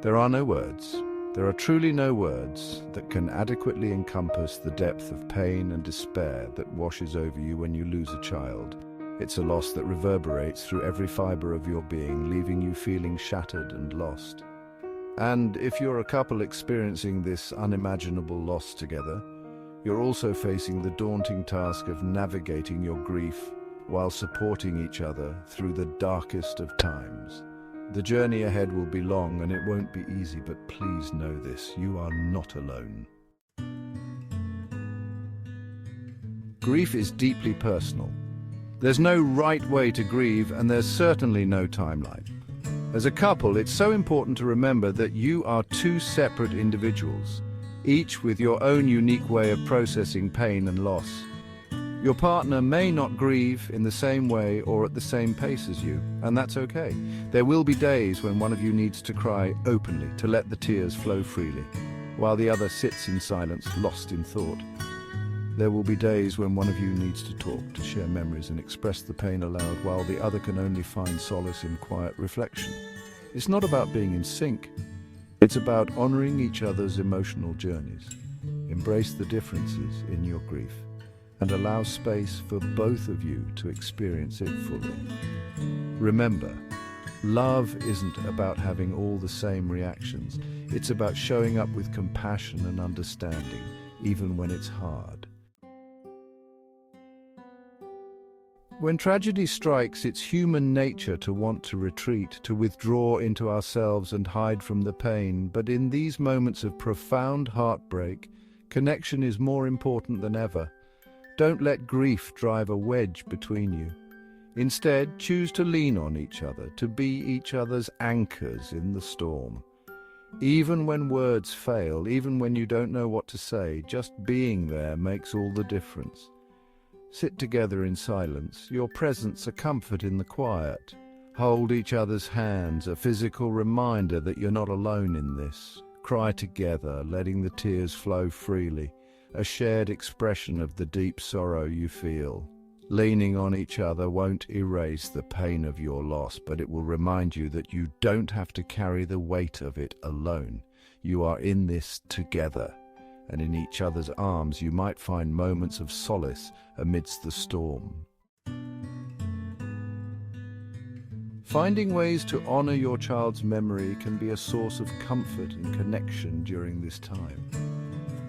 There are no words. There are truly no words that can adequately encompass the depth of pain and despair that washes over you when you lose a child. It's a loss that reverberates through every fiber of your being, leaving you feeling shattered and lost. And if you're a couple experiencing this unimaginable loss together, you're also facing the daunting task of navigating your grief while supporting each other through the darkest of times. The journey ahead will be long and it won't be easy, but please know this, you are not alone. Grief is deeply personal. There's no right way to grieve, and there's certainly no timeline. As a couple, it's so important to remember that you are two separate individuals, each with your own unique way of processing pain and loss. Your partner may not grieve in the same way or at the same pace as you, and that's okay. There will be days when one of you needs to cry openly, to let the tears flow freely, while the other sits in silence, lost in thought. There will be days when one of you needs to talk, to share memories and express the pain aloud, while the other can only find solace in quiet reflection. It's not about being in sync. It's about honoring each other's emotional journeys. Embrace the differences in your grief and allow space for both of you to experience it fully. Remember, love isn't about having all the same reactions. It's about showing up with compassion and understanding, even when it's hard. When tragedy strikes, it's human nature to want to retreat, to withdraw into ourselves and hide from the pain. But in these moments of profound heartbreak, connection is more important than ever. Don't let grief drive a wedge between you. Instead, choose to lean on each other, to be each other's anchors in the storm. Even when words fail, even when you don't know what to say, just being there makes all the difference. Sit together in silence, your presence a comfort in the quiet. Hold each other's hands, a physical reminder that you're not alone in this. Cry together, letting the tears flow freely, a shared expression of the deep sorrow you feel. Leaning on each other won't erase the pain of your loss, but it will remind you that you don't have to carry the weight of it alone. You are in this together, and in each other's arms you might find moments of solace amidst the storm. Finding ways to honor your child's memory can be a source of comfort and connection during this time.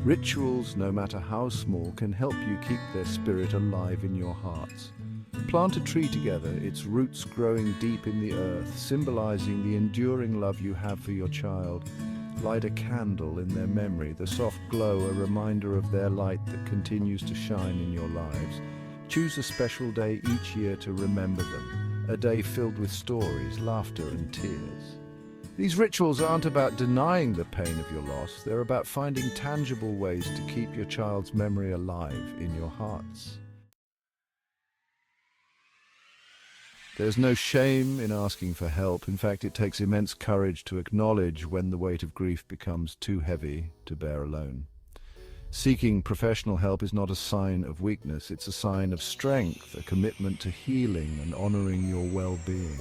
Rituals, no matter how small, can help you keep their spirit alive in your hearts. Plant a tree together, its roots growing deep in the earth, symbolizing the enduring love you have for your child. Light a candle in their memory, the soft glow a reminder of their light that continues to shine in your lives. Choose a special day each year to remember them, a day filled with stories, laughter and tears. These rituals aren't about denying the pain of your loss, they're about finding tangible ways to keep your child's memory alive in your hearts. There's no shame in asking for help. In fact, it takes immense courage to acknowledge when the weight of grief becomes too heavy to bear alone. Seeking professional help is not a sign of weakness, it's a sign of strength, a commitment to healing and honoring your well-being.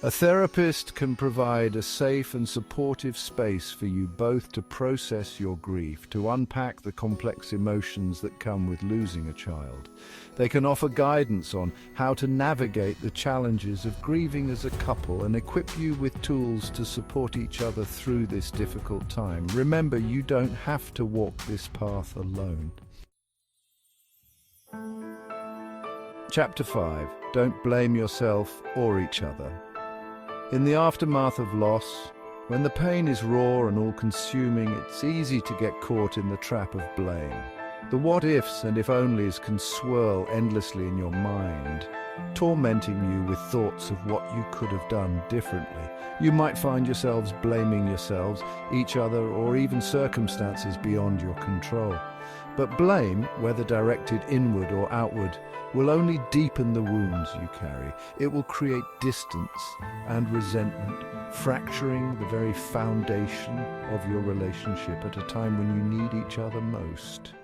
A therapist can provide a safe and supportive space for you both to process your grief, to unpack the complex emotions that come with losing a child. They can offer guidance on how to navigate the challenges of grieving as a couple and equip you with tools to support each other through this difficult time. Remember, you don't have to walk this path alone. Chapter 5. Don't blame yourself or each other. In the aftermath of loss, when the pain is raw and all-consuming, it's easy to get caught in the trap of blame. The what-ifs and if-onlys can swirl endlessly in your mind, tormenting you with thoughts of what you could have done differently. You might find yourselves blaming yourselves, each other, or even circumstances beyond your control. But blame, whether directed inward or outward, will only deepen the wounds you carry. It will create distance and resentment, fracturing the very foundation of your relationship at a time when you need each other most.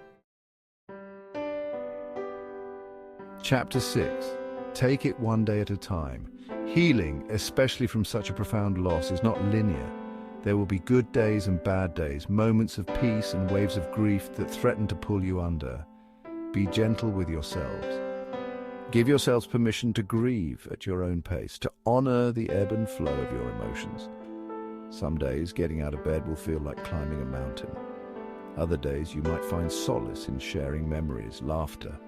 Chapter 6. Take it one day at a time. Healing, especially from such a profound loss, is not linear. There will be good days and bad days, moments of peace and waves of grief that threaten to pull you under. Be gentle with yourselves. Give yourselves permission to grieve at your own pace, to honor the ebb and flow of your emotions. Some days, getting out of bed will feel like climbing a mountain. Other days, you might find solace in sharing memories, laughter,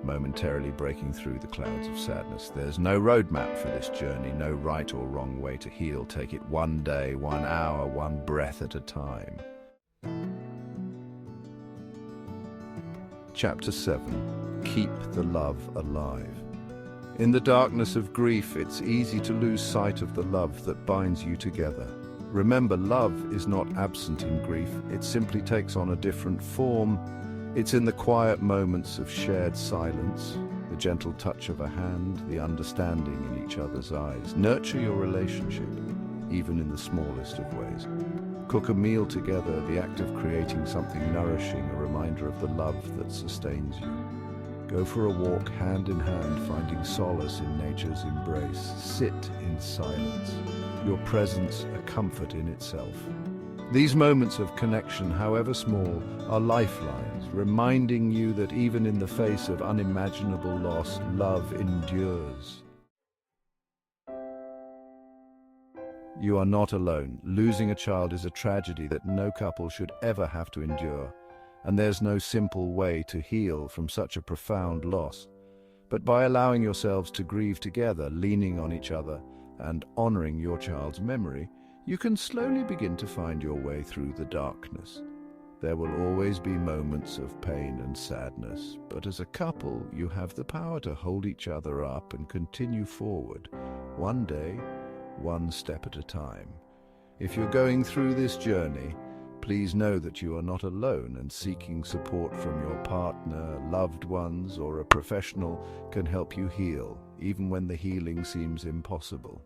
momentarily breaking through the clouds of sadness. There's no roadmap for this journey, no right or wrong way to heal. Take it one day, 1 hour, one breath at a time. Chapter 7. Keep the love alive. In the darkness of grief, it's easy to lose sight of the love that binds you together. Remember, love is not absent in grief. It simply takes on a different form. It's in the quiet moments of shared silence, the gentle touch of a hand, the understanding in each other's eyes. Nurture your relationship, even in the smallest of ways. Cook a meal together, the act of creating something nourishing, a reminder of the love that sustains you. Go for a walk hand in hand, finding solace in nature's embrace. Sit in silence, your presence a comfort in itself. These moments of connection, however small, are lifelines, reminding you that even in the face of unimaginable loss, love endures. You are not alone. Losing a child is a tragedy that no couple should ever have to endure, and there's no simple way to heal from such a profound loss. But by allowing yourselves to grieve together, leaning on each other, and honoring your child's memory, you can slowly begin to find your way through the darkness. There will always be moments of pain and sadness, but as a couple, you have the power to hold each other up and continue forward, one day, one step at a time. If you're going through this journey, please know that you are not alone, and seeking support from your partner, loved ones, or a professional can help you heal, even when the healing seems impossible.